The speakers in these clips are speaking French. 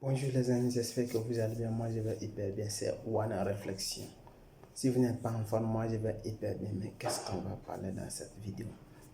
Bonjour les amis, j'espère que vous allez bien. Moi je vais hyper bien, c'est One Réflexion. Si vous n'êtes pas en forme, moi je vais hyper bien. Mais qu'est-ce qu'on va parler dans cette vidéo?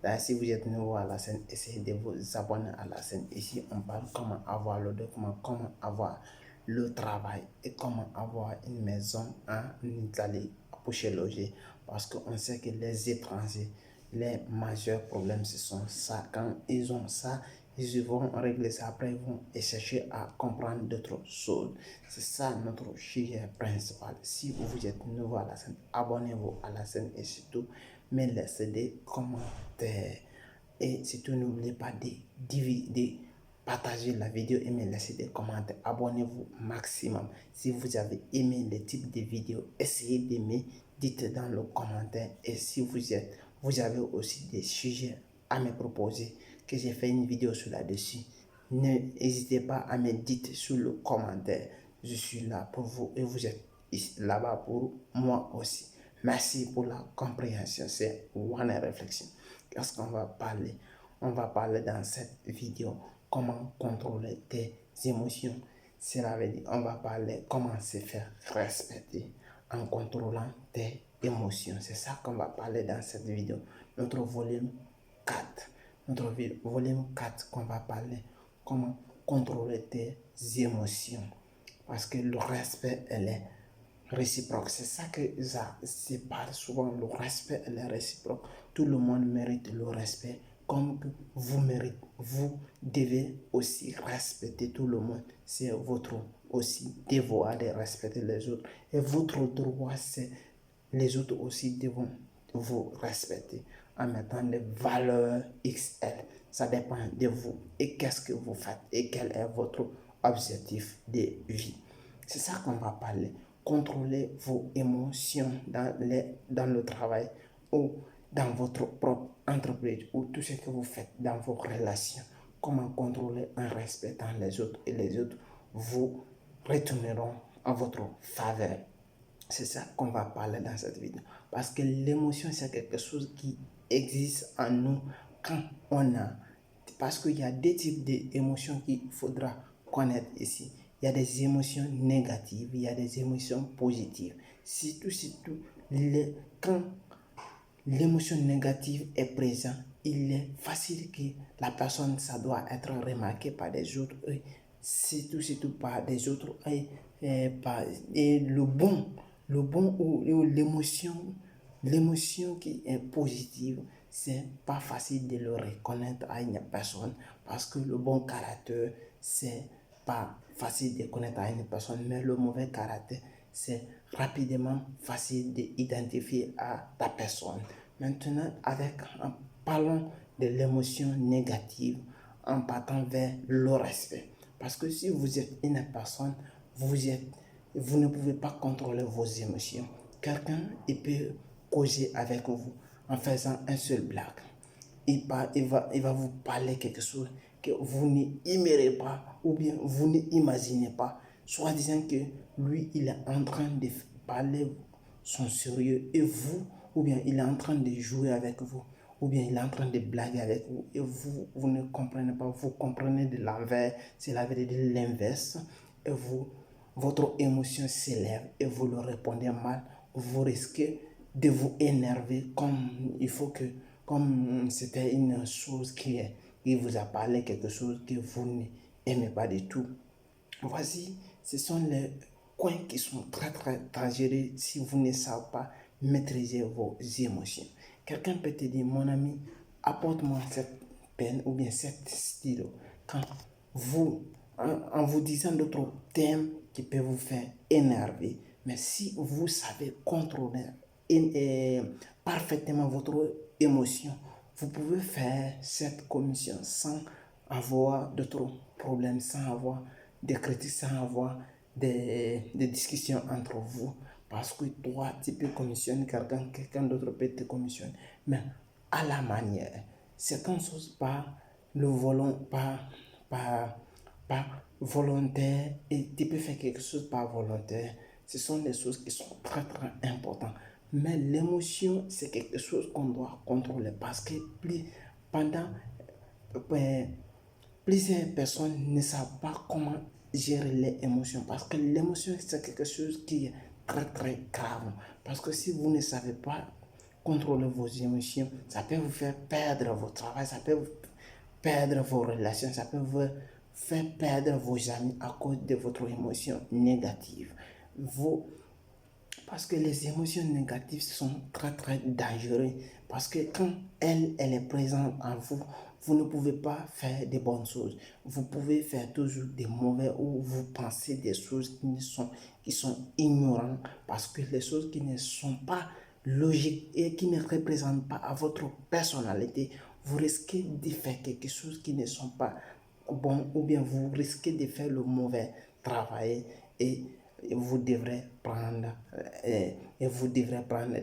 Là, si vous êtes nouveau à la chaîne, essayez de vous abonner à la chaîne. Ici, on parle comment avoir le document, comment avoir le travail et comment avoir une maison en Italie pour se loger. Parce qu'on sait que les étrangers, les majeurs problèmes, ce sont ça. Quand ils ont ça, ils vont régler ça. Après, ils vont chercher à comprendre d'autres choses. C'est ça notre sujet principal. Si vous êtes nouveau à la chaîne, abonnez-vous à la chaîne et surtout, mais laissez des commentaires. Et surtout, n'oubliez pas de partager la vidéo et me laisser des commentaires. Abonnez-vous maximum. Si vous avez aimé le type de vidéo, essayez d'aimer, dites dans le commentaire. Et si vous avez aussi des sujets à me proposer, que j'ai fait une vidéo sur là-dessus, n'hésitez pas à me dire sur le commentaire. Je suis là pour vous et vous êtes là-bas pour moi aussi. Merci pour la compréhension. C'est One Réflexion. Qu'est-ce qu'on va parler? On va parler dans cette vidéo comment contrôler tes émotions. Cela veut dire on va parler comment se faire respecter en contrôlant tes émotions. C'est ça qu'on va parler dans cette vidéo. Notre volume 4. Notre volume 4 qu'on va parler comment contrôler tes émotions. Parce que le respect, elle est réciproque. C'est ça que ça sépare souvent. Le respect, elle est réciproque. Tout le monde mérite le respect comme que vous méritez. Vous devez aussi respecter tout le monde. C'est votre aussi devoir de respecter les autres. Et votre droit, c'est les autres aussi devront vous respecter en mettant les valeurs XL. Ça dépend de vous et qu'est-ce que vous faites et quel est votre objectif de vie. C'est ça qu'on va parler. Contrôlez vos émotions dans le travail ou dans votre propre entreprise ou tout ce que vous faites dans vos relations. Comment contrôler en respectant les autres et les autres vous retourneront en votre faveur. C'est ça qu'on va parler dans cette vidéo. Parce que l'émotion, c'est quelque chose qui existe en nous quand on a. Parce qu'il y a deux types d'émotions qu'il faudra connaître ici. Il y a des émotions négatives, il y a des émotions positives. Surtout, quand l'émotion négative est présente, il est facile que la personne, ça doit être remarqué par des autres, et surtout par des autres, et le bon ou l'émotion qui est positive, c'est pas facile de le reconnaître à une personne parce que le bon caractère, c'est pas facile de connaître à une personne, mais le mauvais caractère, c'est rapidement facile d'identifier à ta personne. Maintenant, en parlant de l'émotion négative, en partant vers le respect. Parce que si vous êtes une personne, vous ne pouvez pas contrôler vos émotions. Quelqu'un, il peut causer avec vous en faisant un seul blague. Il va vous parler quelque chose que vous n'aimerez pas ou bien vous n'imaginez pas, soit disant que lui, il est en train de parler son sérieux et vous, ou bien il est en train de jouer avec vous, ou bien il est en train de blaguer avec vous et vous ne comprenez pas, vous comprenez de l'envers, c'est la vérité de l'inverse et votre émotion s'élève et vous le répondez mal, vous risquez de vous énerver comme c'était une chose qui vous a parlé, quelque chose que vous n'aimez pas du tout. Voici, ce sont les coins qui sont très dangereux si vous ne savez pas maîtriser vos émotions. Quelqu'un peut te dire, mon ami, apporte-moi cette peine ou bien cette stylo. Quand en vous disant d'autres thèmes qui peuvent vous faire énerver, mais si vous savez contrôler parfaitement votre émotion, vous pouvez faire cette commission sans avoir d'autres problèmes, sans avoir des critiques, sans avoir des discussions entre vous. Parce que toi, tu peux commissionner quelqu'un d'autre peut te commissionner. Mais à la manière, certaines choses pas le volant, pas volontaire et tu peux faire quelque chose pas volontaire. Ce sont des choses qui sont très importantes. Mais l'émotion, c'est quelque chose qu'on doit contrôler parce que pendant plusieurs personnes ne savent pas comment gérer les émotions. Parce que l'émotion, c'est quelque chose qui est très très grave. Parce que si vous ne savez pas contrôler vos émotions, ça peut vous faire perdre votre travail, ça peut vous perdre vos relations, ça peut vous faire perdre vos amis à cause de votre émotion négative. Parce que les émotions négatives sont très très dangereuses. Parce que quand elle est présente en vous, vous ne pouvez pas faire de bonnes choses. Vous pouvez faire toujours des mauvais ou vous pensez des choses qui sont ignorantes. Parce que les choses qui ne sont pas logiques et qui ne représentent pas à votre personnalité, vous risquez de faire quelque chose qui ne sont pas bon, ou bien vous risquez de faire le mauvais travail et vous devrez prendre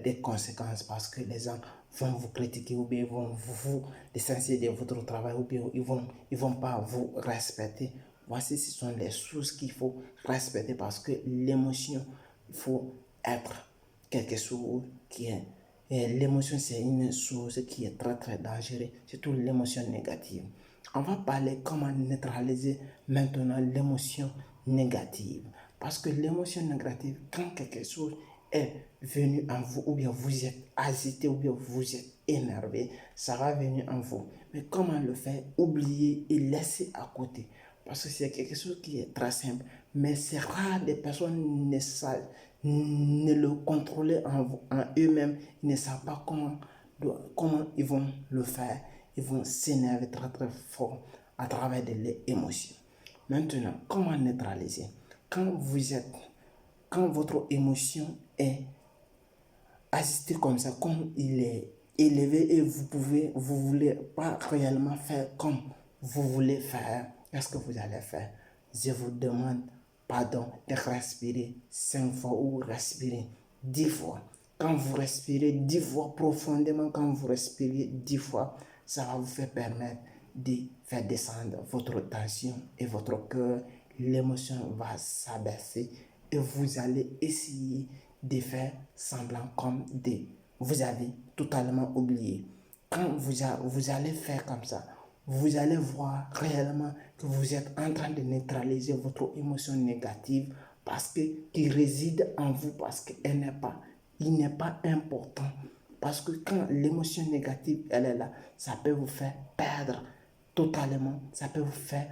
des conséquences parce que les gens vont vous critiquer ou bien vont vous licencier de votre travail ou bien ils vont pas vous respecter. Voici, ce sont les choses qu'il faut respecter parce que l'émotion, il faut être quelque chose qui est. L'émotion, c'est une chose qui est très très dangereuse, surtout l'émotion négative. On va parler comment neutraliser maintenant l'émotion négative. Parce que l'émotion négative, quand quelque chose est venu en vous, ou bien vous êtes agité, ou bien vous êtes énervé, ça va venir en vous. Mais comment le faire? Oublier et laisser à côté. Parce que c'est quelque chose qui est très simple. Mais c'est rare des personnes ne le contrôler en eux-mêmes. Ils ne savent pas comment ils vont le faire. Ils vont s'énerver très très fort à travers de l'émotion. Maintenant, comment neutraliser? Quand votre émotion est agitée comme ça, comme il est élevé et vous voulez pas réellement faire comme vous voulez faire, qu'est-ce que vous allez faire? Je vous demande pardon de respirer 5 fois ou respirer 10 fois. Quand vous respirez 10 fois profondément, quand vous respirez 10 fois, ça va vous faire permettre de faire descendre votre tension et votre cœur. L'émotion va s'abaisser et vous allez essayer de faire semblant comme vous avez totalement oublié. Quand vous allez faire comme ça, vous allez voir réellement que vous êtes en train de neutraliser votre émotion négative parce qu'il réside en vous, parce qu'il n'est pas important. Parce que quand l'émotion négative, elle est là, ça peut vous faire perdre totalement, ça peut vous faire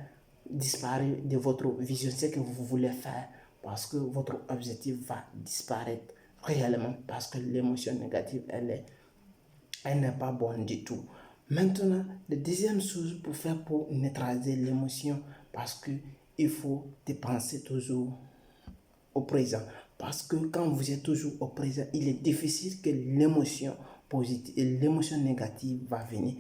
disparaître de votre vision, ce que vous voulez faire, parce que votre objectif va disparaître réellement, parce que l'émotion négative, elle n'est pas bonne du tout. Maintenant, la deuxième chose pour neutraliser l'émotion, parce que il faut penser toujours au présent. Parce que quand vous êtes toujours au présent, il est difficile que l'émotion positive et l'émotion négative va venir.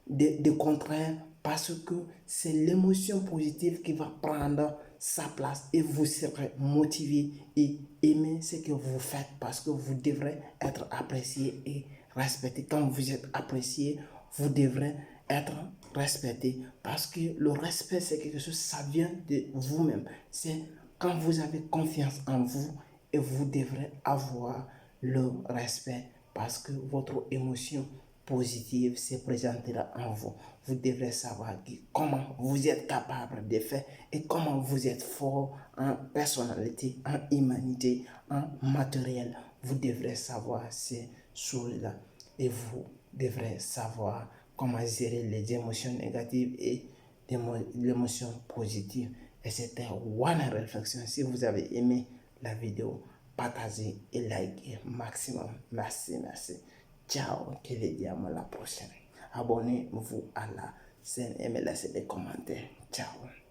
De contraire, parce que c'est l'émotion positive qui va prendre sa place et vous serez motivé et aimer ce que vous faites parce que vous devrez être apprécié et respecté. Quand vous êtes apprécié, vous devrez être respecté parce que le respect, c'est quelque chose, ça vient de vous-même. C'est quand vous avez confiance en vous et vous devrez avoir le respect parce que votre émotion positive se présentera en vous. Vous devrez savoir comment vous êtes capable de faire et comment vous êtes fort en personnalité, en humanité, en matériel. Vous devrez savoir ces choses-là et vous devrez savoir comment gérer les émotions négatives et l'émotion positive. Et c'était One Réflexion. Si vous avez aimé la vidéo, partagez et likez maximum. Merci, merci. Ciao, que les diamants la prochaine. Abonnez-vous à la chaîne et me laissez des commentaires. Ciao.